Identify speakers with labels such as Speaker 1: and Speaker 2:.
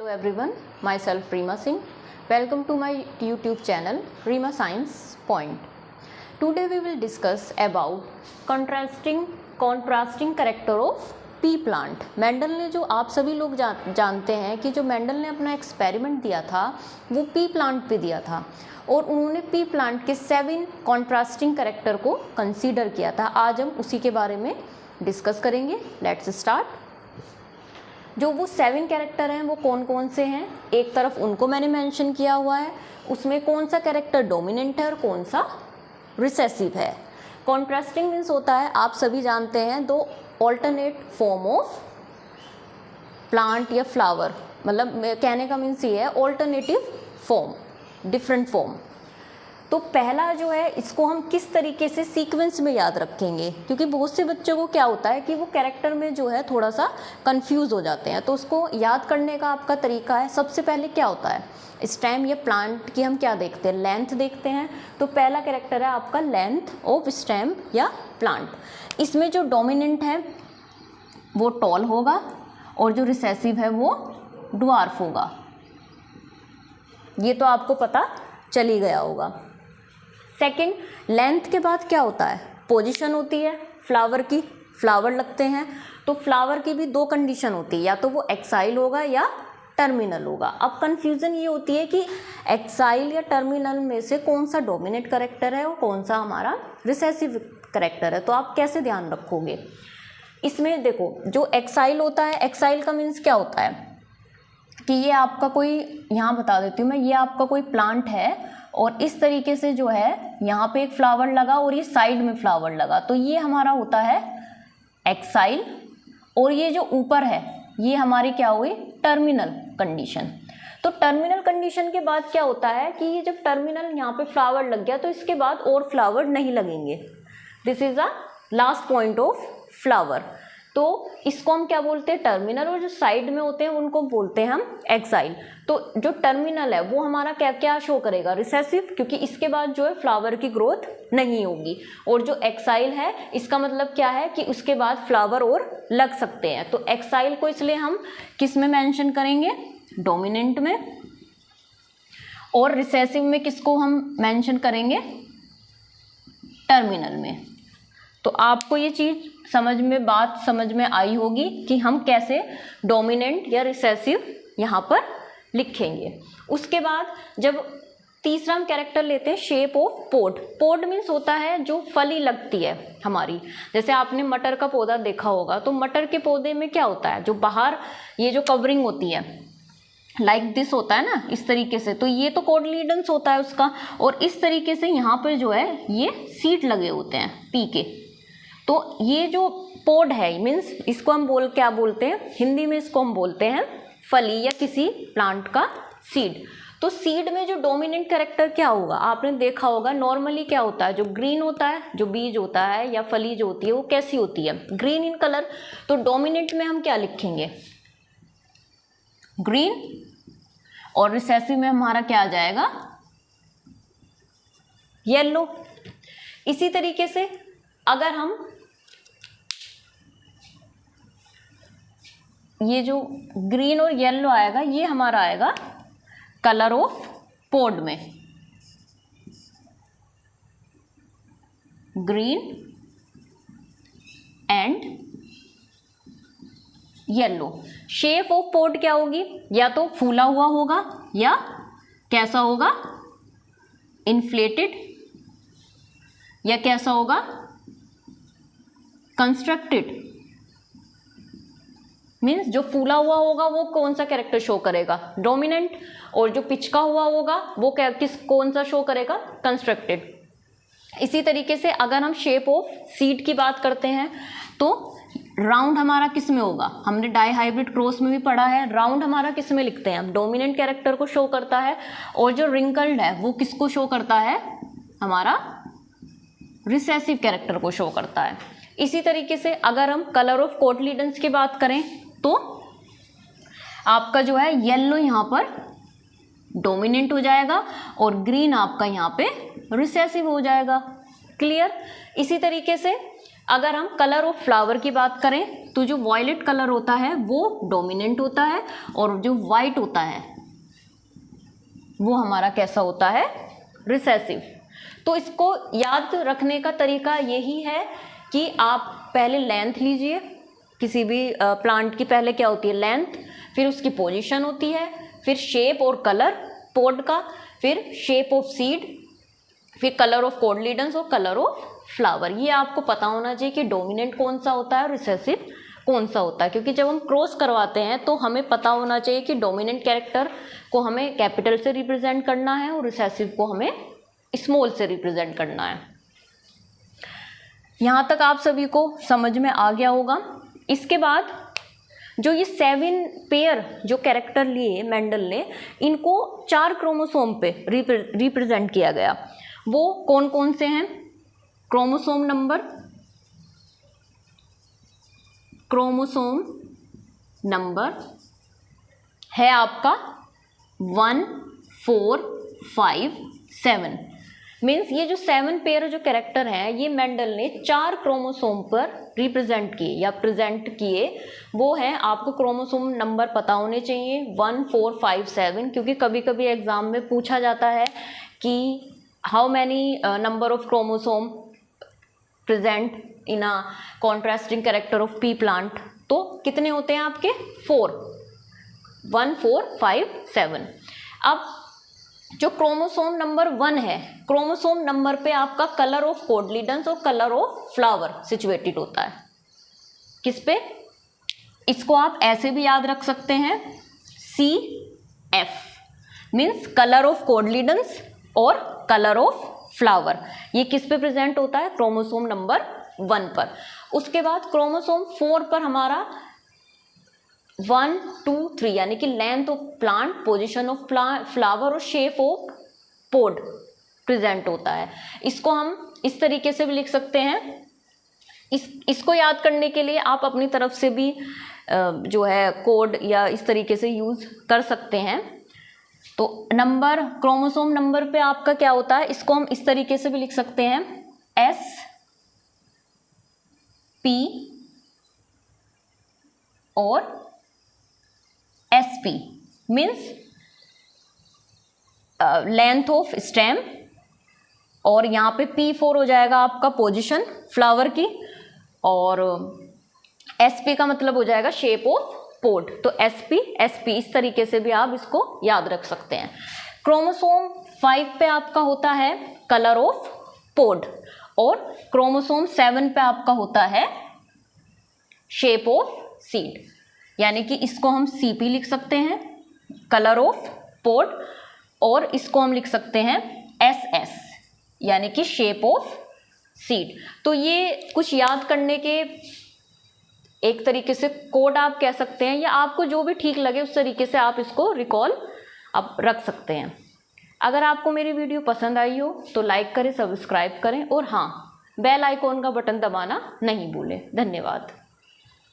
Speaker 1: Hello everyone, myself Reema Singh. Welcome to my YouTube channel Reema Science Point. Today we will discuss about contrasting character of pea plant. Mendel ने जो आप सभी लोग जानते हैं कि जो मेंडल ने अपना एक्सपेरिमेंट दिया था वो पी प्लांट पे दिया था और उन्होंने पी प्लांट के 7 कॉन्ट्रास्टिंग कैरेक्टर को कंसीडर किया था। आज हम उसी के बारे में डिस्कस करेंगे। Let's start. जो वो 7 कैरेक्टर हैं वो कौन कौन से हैं, एक तरफ उनको मैंने मेंशन किया हुआ है, उसमें कौन सा कैरेक्टर डोमिनेंट है और कौन सा रिसेसिव है। कॉन्ट्रास्टिंग मीन्स होता है, आप सभी जानते हैं, दो ऑल्टरनेट फॉर्म ऑफ प्लांट या फ्लावर, मतलब कहने का मीन्स ये है ऑल्टरनेटिव फॉर्म, डिफरेंट फॉर्म। तो पहला जो है इसको हम किस तरीके से सीक्वेंस में याद रखेंगे, क्योंकि बहुत से बच्चों को क्या होता है कि वो कैरेक्टर में जो है थोड़ा सा कंफ्यूज हो जाते हैं। तो उसको याद करने का आपका तरीका है, सबसे पहले क्या होता है, स्टेम या प्लांट की हम क्या देखते हैं, लेंथ देखते हैं। तो पहला कैरेक्टर है आपका लेंथ ऑफ स्टेम या प्लांट। इसमें जो डोमिनेंट है वो टॉल होगा और जो रिसेसिव है वो ड्वार्फ होगा। ये तो आपको पता चल ही गया होगा। सेकंड, लेंथ के बाद क्या होता है, पोजीशन होती है फ्लावर की, फ्लावर लगते हैं तो फ्लावर की भी 2 कंडीशन होती है, या तो वो एक्साइल होगा या टर्मिनल होगा। अब कंफ्यूजन ये होती है कि एक्साइल या टर्मिनल में से कौन सा डोमिनेंट कैरेक्टर है और कौन सा हमारा रिसेसिव कैरेक्टर है। तो आप कैसे ध्यान रखोगे इसमें, देखो जो एक्साइल होता है, एक्साइल का मीन्स क्या होता है कि ये आपका कोई, यहाँ बता देती हूँ मैं, ये आपका कोई प्लांट है और इस तरीके से जो है यहाँ पे एक फ्लावर लगा और ये साइड में फ्लावर लगा, तो ये हमारा होता है एक्साइल। और ये जो ऊपर है ये हमारी क्या हुई, टर्मिनल कंडीशन। तो टर्मिनल कंडीशन के बाद क्या होता है कि ये जब टर्मिनल यहाँ पे फ्लावर लग गया तो इसके बाद और फ्लावर नहीं लगेंगे। This is the last point of flower. तो इसको हम क्या बोलते हैं, टर्मिनल, और जो साइड में होते हैं उनको बोलते हैं हम एक्साइल। तो जो टर्मिनल है वो हमारा क्या क्या शो करेगा, रिसेसिव, क्योंकि इसके बाद जो है फ्लावर की ग्रोथ नहीं होगी। और जो एक्साइल है इसका मतलब क्या है कि उसके बाद फ्लावर और लग सकते हैं। तो एक्साइल को इसलिए हम किस में मेंशन करेंगे, डोमिनेंट में, और रिसेसिव में किसको हम मेंशन करेंगे, टर्मिनल में। तो आपको ये चीज़ बात समझ में आई होगी कि हम कैसे डोमिनेंट या रिसेसिव यहाँ पर लिखेंगे। उसके बाद जब तीसरा हम कैरेक्टर लेते हैं shape of pod. Pod means होता है जो फली लगती है हमारी, जैसे आपने मटर का पौधा देखा होगा, तो मटर के पौधे में क्या होता है, जो बाहर ये जो कवरिंग होती है लाइक दिस होता है ना, इस तरीके से, तो ये तो कोटिलेडन्स होता है उसका, और इस तरीके से यहाँ पर जो है ये सीड लगे होते हैं पी के। तो ये जो पोड है मीन्स इसको हम क्या बोलते हैं, हिंदी में इसको हम बोलते हैं फली या किसी प्लांट का सीड। तो सीड में जो डोमिनेंट कैरेक्टर क्या होगा, आपने देखा होगा नॉर्मली क्या होता है, जो ग्रीन होता है, जो बीज होता है या फली जो होती है वो कैसी होती है, ग्रीन इन कलर। तो डोमिनेंट में हम क्या लिखेंगे, ग्रीन, और रिसेसिव में हमारा क्या आ जाएगा, येलो। इसी तरीके से अगर हम ये जो ग्रीन और येलो आएगा ये हमारा आएगा कलर ऑफ पोड में, green and yellow. Shape of pod क्या होगी, या तो फूला हुआ होगा या कैसा होगा, इन्फ्लेटेड, या कैसा होगा, कंस्ट्रक्टेड। मीन्स जो फूला हुआ होगा वो कौन सा कैरेक्टर शो करेगा, डोमिनेंट, और जो पिचका हुआ होगा वो कौन सा शो करेगा, कंस्ट्रक्टेड। इसी तरीके से अगर हम शेप ऑफ सीड की बात करते हैं तो राउंड हमारा किस में होगा, हमने डाई हाइब्रिड क्रॉस में भी पढ़ा है, राउंड हमारा किस में लिखते हैं हम, डोमिनेंट कैरेक्टर को शो करता है, और जो रिंकल्ड है वो किसको शो करता है, हमारा रिसेसिव कैरेक्टर को शो करता है। इसी तरीके से अगर हम कलर ऑफ कोटिलेडन्स की बात करें तो आपका जो है येलो यहाँ पर डोमिनेंट हो जाएगा और ग्रीन आपका यहाँ पे रिसेसिव हो जाएगा। क्लियर। इसी तरीके से अगर हम कलर ऑफ फ्लावर की बात करें तो जो वॉयलेट कलर होता है वो डोमिनेंट होता है और जो वाइट होता है वो हमारा कैसा होता है, रिसेसिव। तो इसको याद रखने का तरीका यही है कि आप पहले लेंथ लीजिए, किसी भी प्लांट की पहले क्या होती है, लेंथ, फिर उसकी पोजीशन होती है, फिर शेप और कलर पॉड का, फिर शेप ऑफ सीड, फिर कलर ऑफ कोटलीडन्स और कलर ऑफ फ्लावर। ये आपको पता होना चाहिए कि डोमिनेंट कौन सा होता है और रिसेसिव कौन सा होता है, क्योंकि जब हम क्रॉस करवाते हैं तो हमें पता होना चाहिए कि डोमिनेंट कैरेक्टर को हमें कैपिटल से रिप्रेजेंट करना है और रिसेसिव को हमें स्मॉल से रिप्रेजेंट करना है। यहाँ तक आप सभी को समझ में आ गया होगा। इसके बाद जो ये 7 पेयर जो कैरेक्टर लिए मेंडल ने, इनको 4 क्रोमोसोम पे रिप्रेजेंट किया गया। वो कौन कौन से हैं? क्रोमोसोम नंबर है आपका 1, 4, 5, 7। मीन्स ये जो 7 पेयर जो कैरेक्टर हैं ये मेंडल ने 4 क्रोमोसोम पर रिप्रेजेंट किए या प्रेजेंट किए। वो हैं, आपको क्रोमोसोम नंबर पता होने चाहिए 1, 4, 5, 7, क्योंकि कभी कभी एग्जाम में पूछा जाता है कि how many number of chromosome present in a contrasting character of P plant. तो कितने होते हैं आपके? 4, 1, 4, 5, 7। अब जो क्रोमोसोम नंबर 1 है, क्रोमोसोम नंबर पे आपका कलर ऑफ कोटलीडन्स और कलर ऑफ फ्लावर सिचुएटेड होता है। किस पे? इसको आप ऐसे भी याद रख सकते हैं, CF मीन्स कलर ऑफ कोटलीडन्स और कलर ऑफ फ्लावर। ये किस पे प्रेजेंट होता है? क्रोमोसोम नंबर 1 पर। उसके बाद क्रोमोसोम 4 पर हमारा 1, 2, 3 यानी कि length of plant, position of flower और शेप ऑफ पोड प्रेजेंट होता है। इसको हम इस तरीके से भी लिख सकते हैं। इसको याद करने के लिए आप अपनी तरफ से भी जो है कोड या इस तरीके से यूज कर सकते हैं। तो नंबर, क्रोमोसोम नंबर पे आपका क्या होता है, इसको हम इस तरीके से भी लिख सकते हैं, SP और SP means length of stem, और यहाँ पे P4 हो जाएगा आपका पोजीशन फ्लावर की, और SP का मतलब हो जाएगा शेप ऑफ पोड। तो SP इस तरीके से भी आप इसको याद रख सकते हैं। क्रोमोसोम 5 पे आपका होता है कलर ऑफ पोड और क्रोमोसोम 7 पे आपका होता है शेप ऑफ सीड, यानी कि इसको हम CP लिख सकते हैं, कलर ऑफ पोड, और इसको हम लिख सकते हैं SS यानी कि शेप ऑफ सीड। तो ये कुछ याद करने के एक तरीके से कोड आप कह सकते हैं, या आपको जो भी ठीक लगे उस तरीके से आप इसको रिकॉल आप रख सकते हैं। अगर आपको मेरी वीडियो पसंद आई हो तो लाइक करें, सब्सक्राइब करें, और हाँ, बेल आइकॉन का बटन दबाना नहीं भूलें। धन्यवाद।